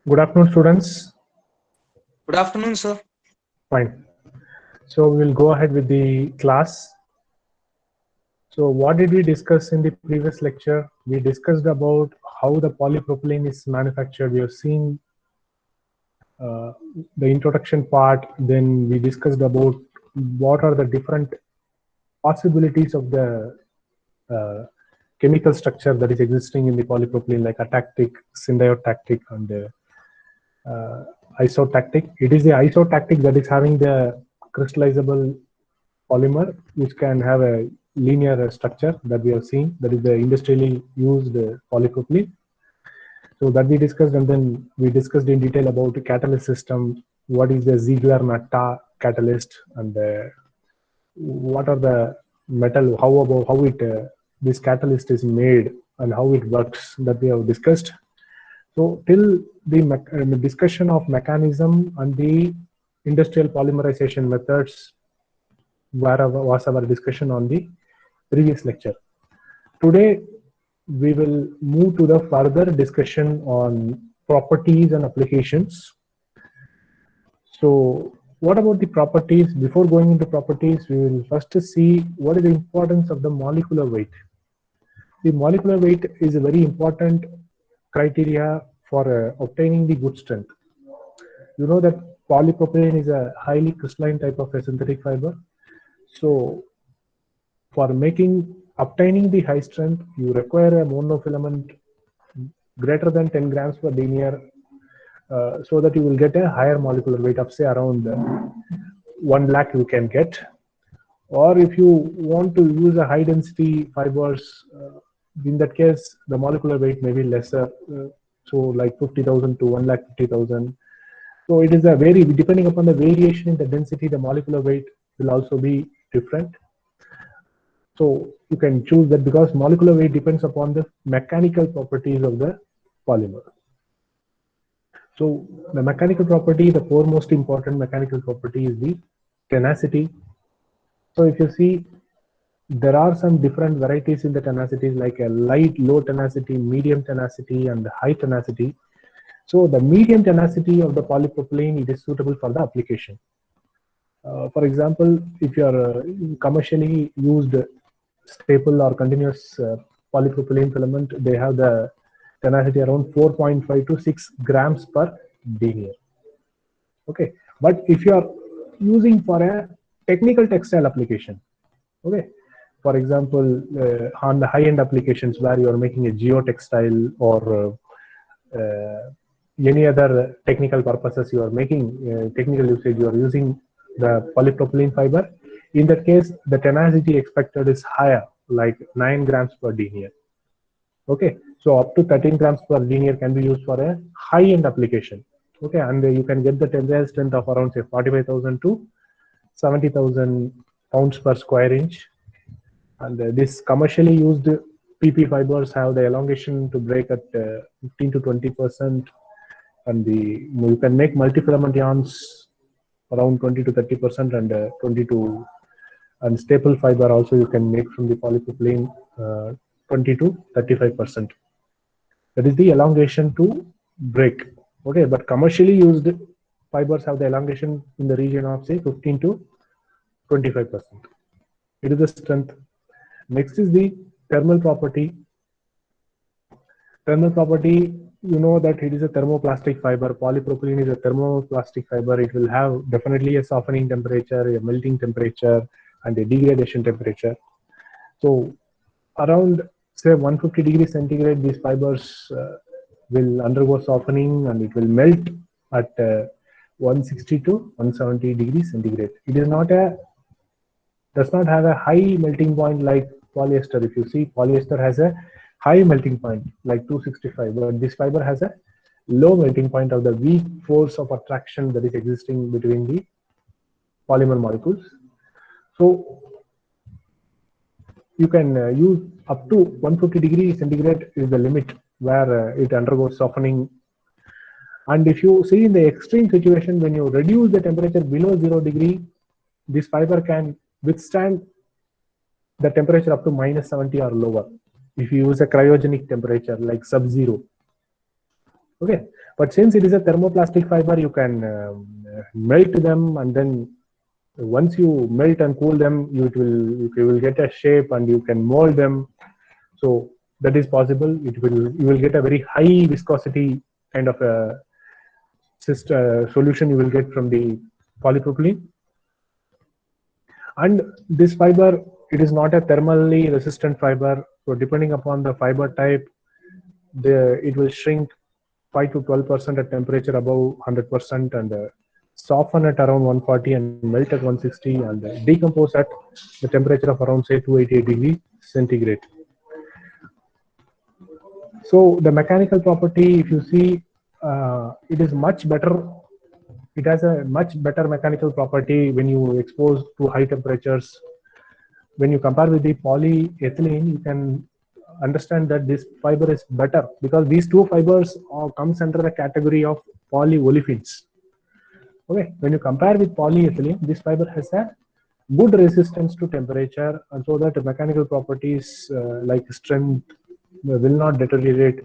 Good afternoon, students. Good afternoon, sir. Fine. So we will go ahead with the class. So what did we discuss in the previous lecture? We discussed about how the polypropylene is manufactured. We have seen the introduction part. Then we discussed about what are the different possibilities of the chemical structure that is existing in the polypropylene, like atactic, syndiotactic, and isotactic. It is the isotactic that is having the crystallizable polymer, which can have a linear structure that we have seen. That is the industrially used polypropylene. So that we discussed, and then we discussed in detail about the catalyst system. What is the Ziegler-Natta catalyst, and what are the metal? How it this catalyst is made and how it works, that we have discussed. So till the discussion of mechanism and the industrial polymerization methods was our discussion on the previous lecture. Today we will move to the further discussion on properties and applications. So what about the properties? Before going into properties, we will first see what is the importance of the molecular weight. The molecular weight is a very important criteria for obtaining the good strength. You know that polypropylene is a highly crystalline type of a synthetic fiber. So for obtaining the high strength, you require a monofilament greater than 10 grams per linear, so that you will get a higher molecular weight of say around 1 lakh you can get. Or if you want to use a high density fibers, in that case the molecular weight may be lesser, so like 50,000 to 1,50,000. So it is a depending upon the variation in the density, the molecular weight will also be different. So you can choose that, because molecular weight depends upon the mechanical properties of the polymer. So the mechanical property, the foremost important mechanical property is the tenacity. So if you see, there are some different varieties in the tenacities, like a light, low tenacity, medium tenacity, and high tenacity. So the medium tenacity of the polypropylene, it is suitable for the application. For example, if you are commercially used staple or continuous polypropylene filament, they have the tenacity around 4.5 to 6 grams per linear. Okay, but if you are using for a technical textile application, okay, for example, on the high-end applications where you are making a geotextile or any other technical purposes, you are making technical usage, you are using the polypropylene fiber. In that case, the tenacity expected is higher, like 9 grams per linear. Okay, so up to 13 grams per linear can be used for a high-end application. Okay, and you can get the tensile strength of around say 45,000 to 70,000 pounds per square inch. And this commercially used PP fibers have the elongation to break at 15 to 20%, and you can make multi-filament yarns around 20 to 30%, and and staple fiber also you can make from the polypropylene 20 to 35%. That is the elongation to break. Okay, but commercially used fibers have the elongation in the region of say 15 to 25%. It is the strength. Next is the thermal property. Thermal property, you know that it is a thermoplastic fiber. Polypropylene is a thermoplastic fiber. It will have definitely a softening temperature, a melting temperature, and a degradation temperature. So around say 150 degrees centigrade, these fibers will undergo softening and it will melt at 160 to 170 degrees centigrade. It is does not have a high melting point like polyester. If you see, polyester has a high melting point like 265, but this fiber has a low melting point of the weak force of attraction that is existing between the polymer molecules. So you can use up to 150 degrees centigrade is the limit where it undergoes softening. And if you see in the extreme situation, when you reduce the temperature below 0 degree, this fiber can withstand the temperature up to -70 or lower if you use a cryogenic temperature like sub-zero. Okay, but since it is a thermoplastic fiber, you can melt them, and then once you melt and cool them, you will get a shape and you can mold them. So that is possible. You will get a very high viscosity kind of a solution you will get from the polypropylene. And this fiber, it is not a thermally resistant fiber, so depending upon the fiber type, it will shrink 5 to 12% at temperature above 100%, and soften at around 140 and melt at 160, and decompose at the temperature of around, say, 288 degrees centigrade. So the mechanical property, if you see, it is much better. It has a much better mechanical property when you expose to high temperatures. When you compare with the polyethylene, you can understand that this fiber is better, because these two fibers comes under the category of polyolefins. Okay, when you compare with polyethylene, this fiber has a good resistance to temperature, and so that mechanical properties like strength will not deteriorate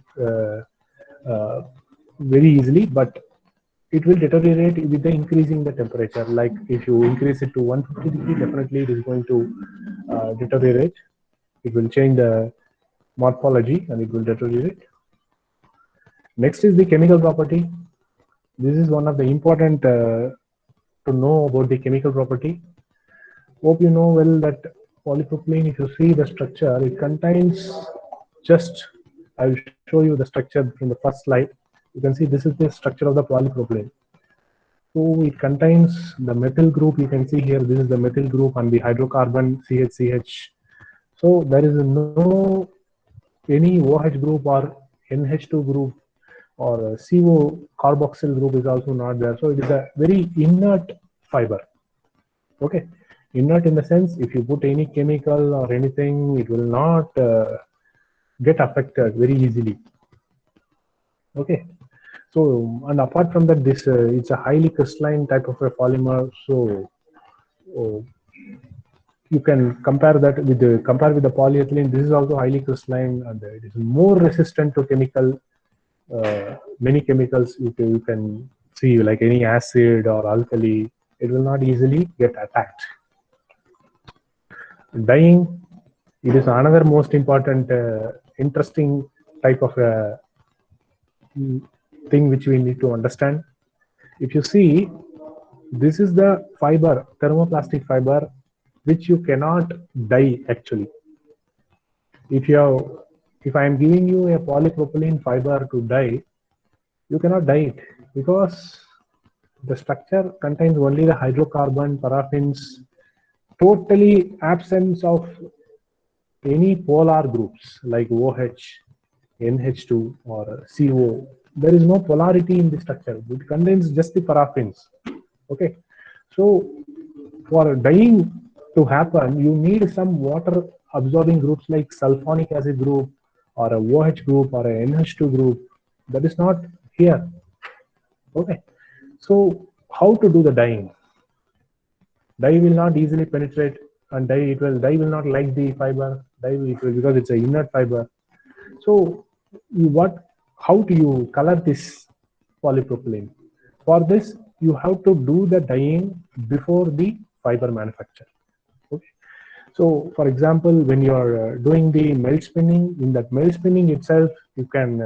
very easily, but it will deteriorate with the increasing the temperature. Like if you increase it to 150 degrees, definitely it is going to deteriorate. It will change the morphology and it will deteriorate. Next is the chemical property. This is one of the important to know about the chemical property. Hope you know well that polypropylene, if you see the structure, it contains just, I will show you the structure from the first slide. You can see this is the structure of the polypropylene. So it contains the methyl group. You can see here, this is the methyl group and the hydrocarbon CH. So there is no any OH group or NH2 group or CO carboxyl group is also not there. So it is a very inert fiber. Okay, inert in the sense, if you put any chemical or anything, it will not get affected very easily. Okay, so and apart from that, this it's a highly crystalline type of a polymer. So you can compare that with the polyethylene. This is also highly crystalline, and it is more resistant to chemical many chemicals. You can see, like any acid or alkali, it will not easily get attacked. Dyeing, it is another most important interesting type of thing which we need to understand. If you see, this is the fiber, thermoplastic fiber, which you cannot dye actually. If I am giving you a polypropylene fiber to dye, you cannot dye it, because the structure contains only the hydrocarbon, paraffins, totally absence of any polar groups like OH, NH2 or CO. There is no polarity in the structure. It contains just the paraffins. Okay, so for dyeing to happen, you need some water absorbing groups like sulfonic acid group or a OH group or a NH2 group. That is not here. Okay, so how to do the dyeing? Dye will not easily penetrate, and dye will not like the fiber. Dye it will, because it's an inert fiber. So how do you color this polypropylene? For this, you have to do the dyeing before the fiber manufacture. Okay. So for example, when you are doing the melt spinning, in that melt spinning itself, you can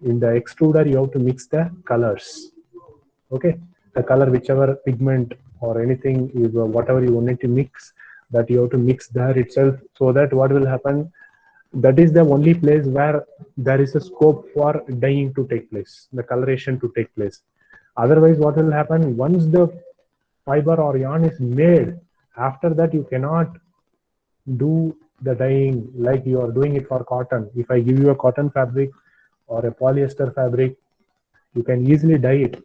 in the extruder, you have to mix the colors. Okay, the color, whichever pigment or anything is, whatever you want to mix, that you have to mix there itself, so that what will happen, that is the only place where there is a scope for dyeing to take place, the coloration to take place. Otherwise, what will happen, once the fiber or yarn is made, after that you cannot do the dyeing like you are doing it for cotton. If I give you a cotton fabric or a polyester fabric, you can easily dye it.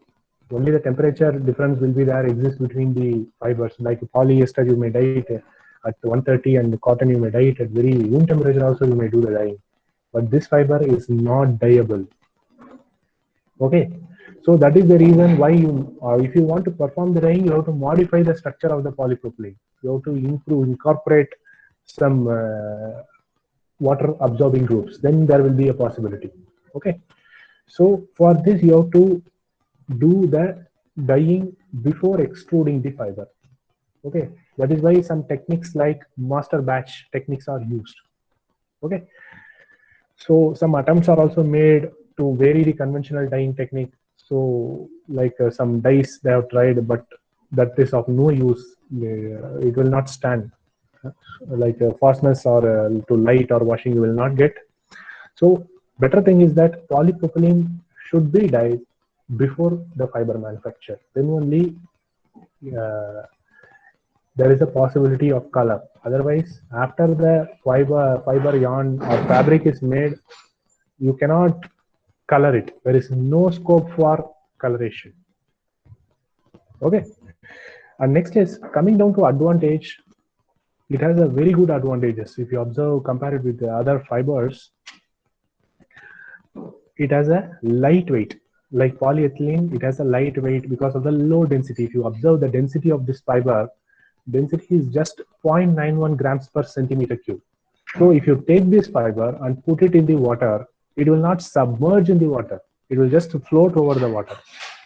Only the temperature difference will be there, exists between the fibers. Like polyester, you may dye it at 130, and cotton you may dye it at very room temperature also, you may do the dyeing. But this fiber is not dyeable. Okay, so that is the reason why if you want to perform the dyeing, you have to modify the structure of the polypropylene. You have to incorporate some water absorbing groups. Then there will be a possibility. Okay, So for this, you have to do the dyeing before extruding the fiber. Okay, that is why some techniques like master batch techniques are used. Okay, so some attempts are also made to vary the conventional dyeing technique. So like some dyes they have tried, but that is of no use. It will not stand. Like fastness or to light or washing, you will not get. So better thing is that polypropylene should be dyed before the fiber manufacture. Then only uh, there is a possibility of color. Otherwise, after the fiber yarn or fabric is made, you cannot color it. There is no scope for coloration. Okay. And next is coming down to advantage. It has a very good advantages. If you observe, compare it with the other fibers, it has a lightweight. Like polyethylene, it has a lightweight because of the low density. If you observe the density of this fiber, density is just 0.91 grams per centimeter cube. So if you take this fiber and put it in the water, it will not submerge in the water. It will just float over the water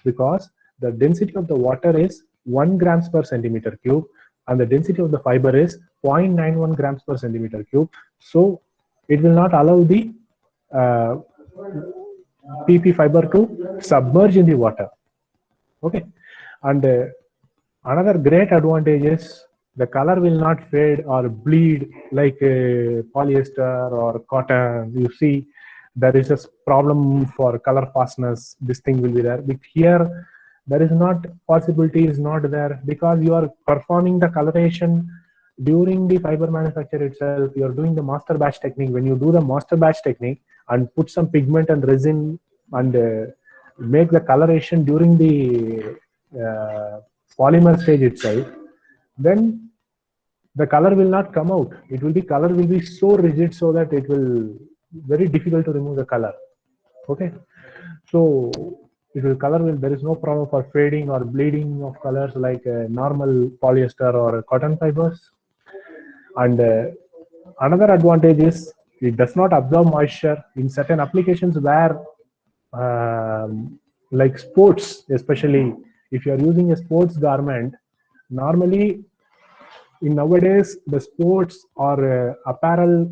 because the density of the water is 1 grams per centimeter cube and the density of the fiber is 0.91 grams per centimeter cube. So it will not allow the uh, PP fiber to submerge in the water. Okay, and another great advantage is the color will not fade or bleed like polyester or cotton. You see, there is a problem for color fastness. This thing will be there. But here, there is not possibility is not there because you are performing the coloration during the fiber manufacture itself. You are doing the master batch technique. When you do the master batch technique and put some pigment and resin and make the coloration during the polymer stage itself, then the color will not come out. It will be color will be so rigid so that it will very difficult to remove the color. Okay, so it will color will there is no problem for fading or bleeding of colors like normal polyester or cotton fibers. And another advantage is it does not absorb moisture in certain applications where like sports, especially if you are using a sports garment, normally in nowadays the sports or apparel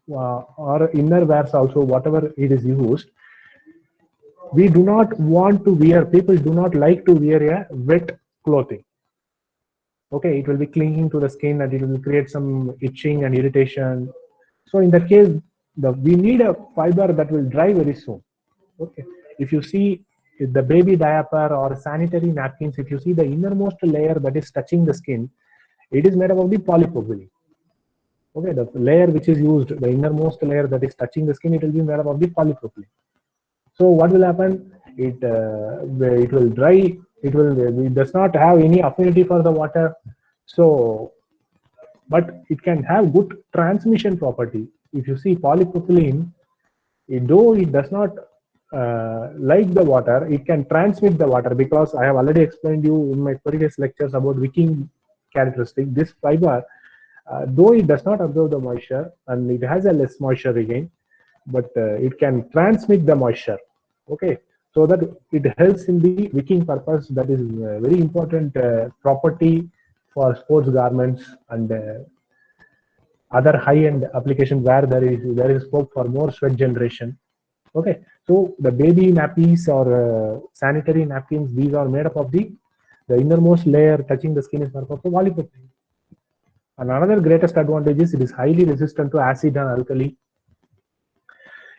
or inner wears also whatever it is used, we do not want to wear, people do not like to wear a wet clothing. Okay, it will be clinging to the skin and it will create some itching and irritation. So in that case, we need a fiber that will dry very soon. Okay, if you see the baby diaper or sanitary napkins, if you see the innermost layer that is touching the skin, it is made up of the polypropylene. Okay, the layer which is used, the innermost layer that is touching the skin, it will be made up of the polypropylene. So what will happen? It will dry. It does not have any affinity for the water. So, but it can have good transmission property. If you see polypropylene, though it does not like the water, it can transmit the water because I have already explained you in my previous lectures about wicking characteristic. This fiber, though it does not absorb the moisture and it has a less moisture again, but it can transmit the moisture. Okay, so that it helps in the wicking purpose. That is a very important property for sports garments and other high-end application where there is scope for more sweat generation. Okay, so the baby nappies or sanitary napkins, these are made up of the innermost layer touching the skin is made up of the polypropylene. And another greatest advantage is it is highly resistant to acid and alkali.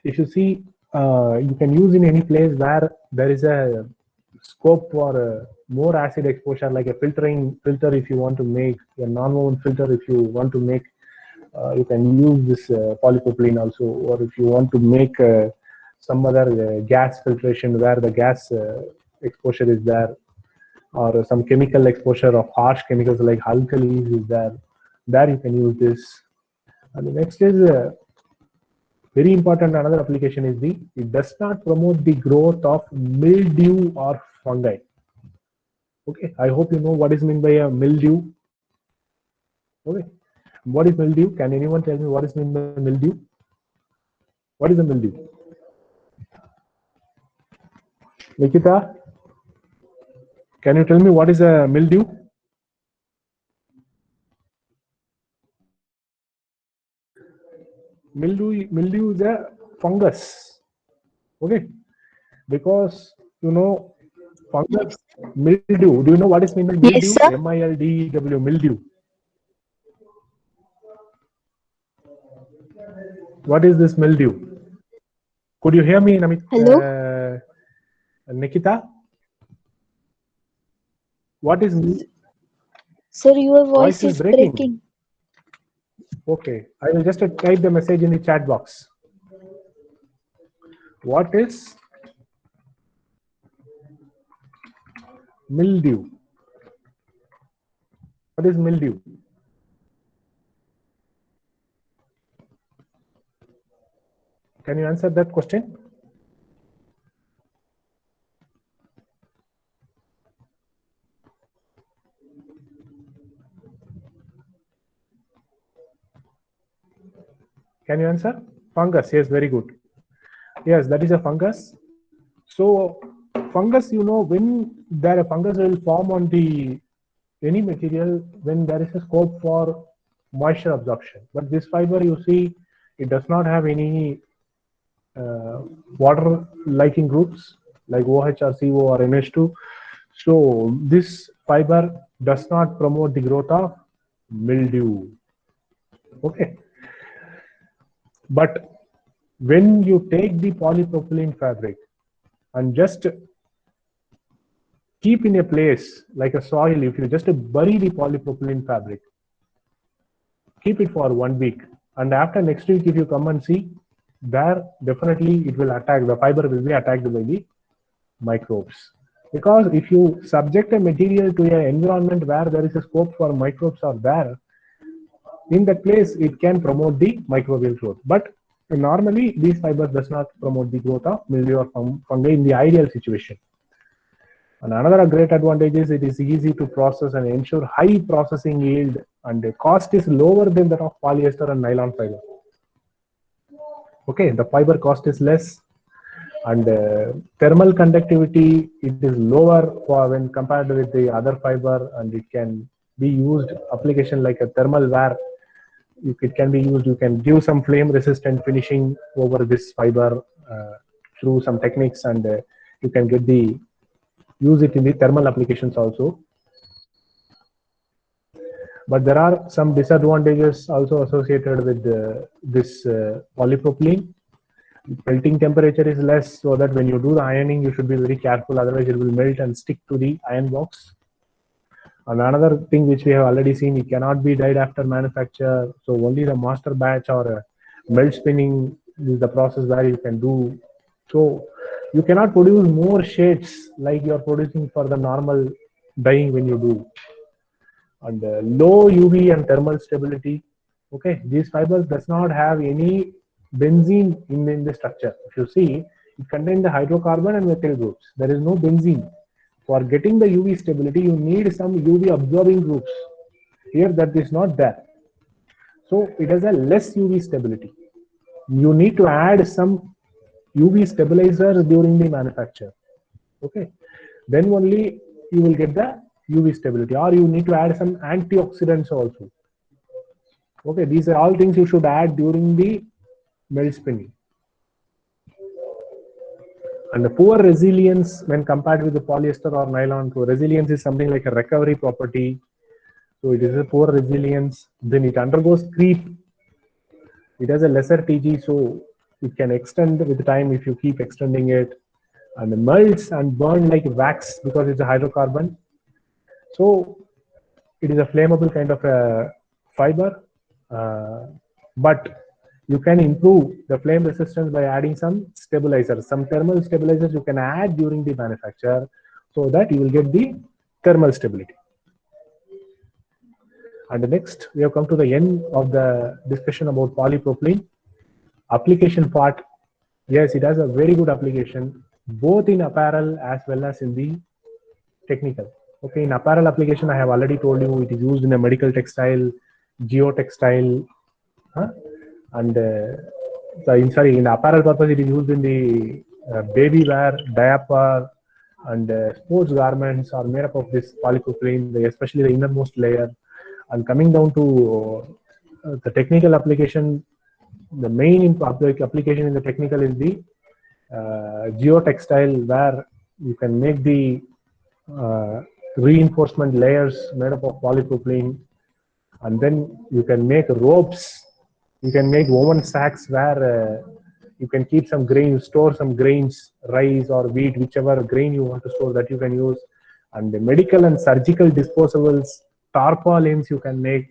If you see, you can use in any place where there is a scope for more acid exposure, like a filter if you want to make a non-woven filter. If you want to make, you can use this polypropylene also, or if you want to make some other gas filtration where the gas exposure is there, or some chemical exposure of harsh chemicals like alkalis is there you can use this. And the next is very important, another application is it does not promote the growth of mildew or fungi. Okay, I hope you know what is meant by a mildew. Okay, what is mildew? Can anyone tell me what is meant by mildew? What is a mildew? Nikita, can you tell me what is a mildew? Mildew is a fungus. Okay, because fungus mildew. Do you know what is mean by Yes, mildew? sir. MILDEW, mildew. What is this mildew? Could you hear me, Hello, Nikita? What is sir. Your voice voice is is breaking? breaking. Okay, I will just type the message in the chat box. What is mildew? What is mildew? Can you answer that question? Can you answer? Fungus. Yes, very good. Yes, that is a fungus. So fungus, when there a fungus will form on the any material when there is a scope for moisture absorption. But this fiber, you see, it does not have any water liking groups like OH or CO or NH2. So this fiber does not promote the growth of mildew. Okay. But when you take the polypropylene fabric and just keep in a place like a soil, if you just bury the polypropylene fabric, keep it for 1 week, and after next week if you come and see, there definitely it will attack, the fiber will be attacked by the microbes. Because if you subject a material to an environment where there is a scope for microbes are there, in that place it can promote the microbial growth. But normally these fibers does not promote the growth of mildew or fungi in the ideal situation. And another great advantage is it is easy to process and ensure high processing yield, and the cost is lower than that of polyester and nylon fiber. Okay, the fiber cost is less, and thermal conductivity it is lower for when compared with the other fiber, and it can be used application like a thermal ware. It can be used, you can give some flame resistant finishing over this fiber through some techniques, and you can get the use it in the thermal applications also. But there are some disadvantages also associated with this polypropylene. Melting temperature is less, so that when you do the ironing you should be very careful, otherwise it will melt and stick to the iron box. And another thing which we have already seen, it cannot be dyed after manufacture, so only the master batch or melt spinning is the process where you can do. So you cannot produce more shades like you are producing for the normal dyeing when you do. And low UV and thermal stability. Okay, these fibers does not have any benzene in the structure. If you see, it contains the hydrocarbon and methyl groups. There is no benzene. For getting the UV stability, you need some UV absorbing groups. Here, that is not there. So it has a less UV stability. You need to add some UV stabilizer during the manufacture. Okay, then only you will get the UV stability, or you need to add some antioxidants also. Okay, these are all things you should add during the melt spinning. And the poor resilience when compared with the polyester or nylon. So resilience is something like a recovery property. So it is a poor resilience. Then it undergoes creep. It has a lesser TG, so it can extend with time if you keep extending it. And it melts and burn like wax because it's a hydrocarbon. So it is a flammable kind of a fiber, but you can improve the flame resistance by adding some stabilizers, some thermal stabilizers you can add during the manufacture, so that you will get the thermal stability. And next, we have come to the end of the discussion about polypropylene. Application part, yes, it has a very good application, both in apparel as well as in the technical. Okay, in apparel application, I have already told you it is used in a medical textile, geotextile, and in apparel purpose, it is used in the baby wear, diaper, and sports garments are made up of this polypropylene, especially the innermost layer. And coming down to the technical application, the main application in the technical is the geotextile, where you can make the reinforcement layers made up of polypropylene, and then you can make ropes. You can make woven sacks where you can keep some grains, store some grains, rice or wheat, whichever grain you want to store, that you can use. And the medical and surgical disposables, tarpaulins you can make,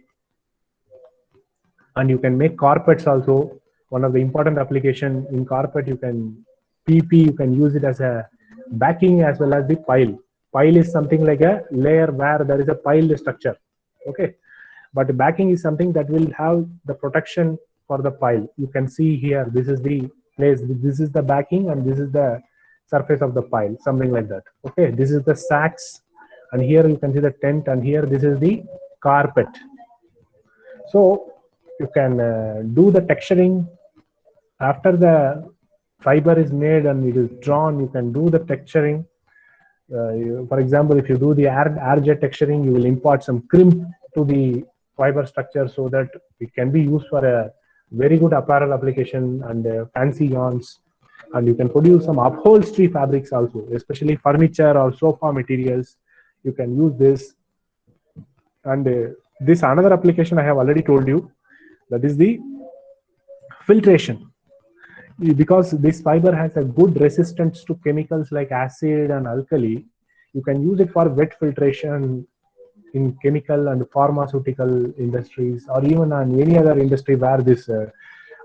and you can make carpets also. One of the important application in carpet, you can PP, you can use it as a backing as well as the pile. Pile is something like a layer where there is a pile structure. Okay, but backing is something that will have the protection for the pile. You can see here, this is the place, this is the backing, and this is the surface of the pile, something like that. Okay, this is the sacks, and here you can see the tent, and here this is the carpet. So you can do the texturing after the fiber is made and it is drawn. You can do the texturing. For example, if you do the air jet texturing, you will impart some crimp to the fiber structure so that it can be used for a very good apparel application and fancy yarns. And you can produce some upholstery fabrics also, especially furniture or sofa materials. You can use this. And this another application I have already told you, that is the filtration. Because this fiber has a good resistance to chemicals like acid and alkali, you can use it for wet filtration in chemical and pharmaceutical industries, or even on any other industry where this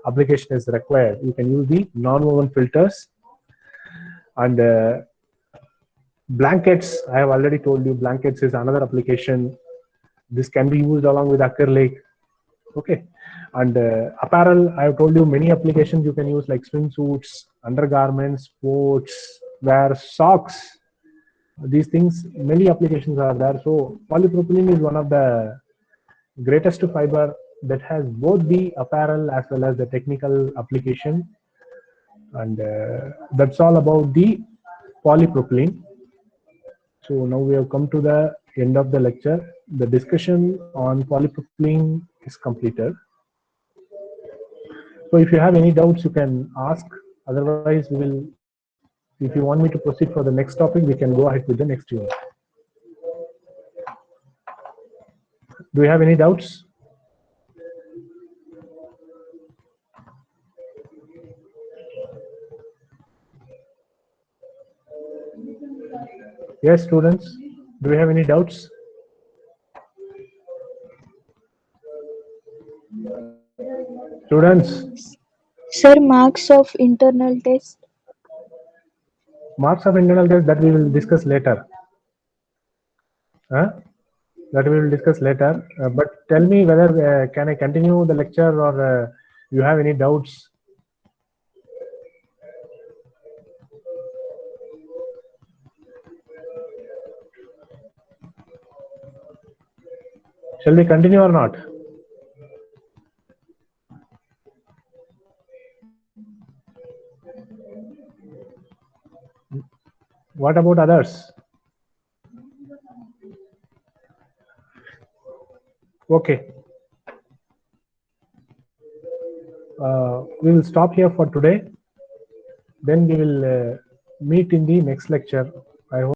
application is required. You can use the non-woven filters. And blankets, I have already told you, blankets is another application. This can be used along with acrylic. Okay, and apparel, I have told you many applications you can use, like swimsuits, undergarments, sports wear, socks. These things, many applications are there. So polypropylene is one of the greatest fiber that has both the apparel as well as the technical application. And that's all about the polypropylene. So now we have come to the end of the lecture. The discussion on polypropylene is completed. So if you have any doubts, you can ask. Otherwise, we will, if you want me to proceed for the next topic, we can go ahead with the next unit. Do you have any doubts? Yes, students, do you have any doubts? Students? Sir, marks of internal test. Marks of internal test, that we will discuss later. That we will discuss later. But tell me whether can I continue the lecture, or you have any doubts? Shall we continue or not? What about others? Okay. We will stop here for today. Then we will meet in the next lecture. I hope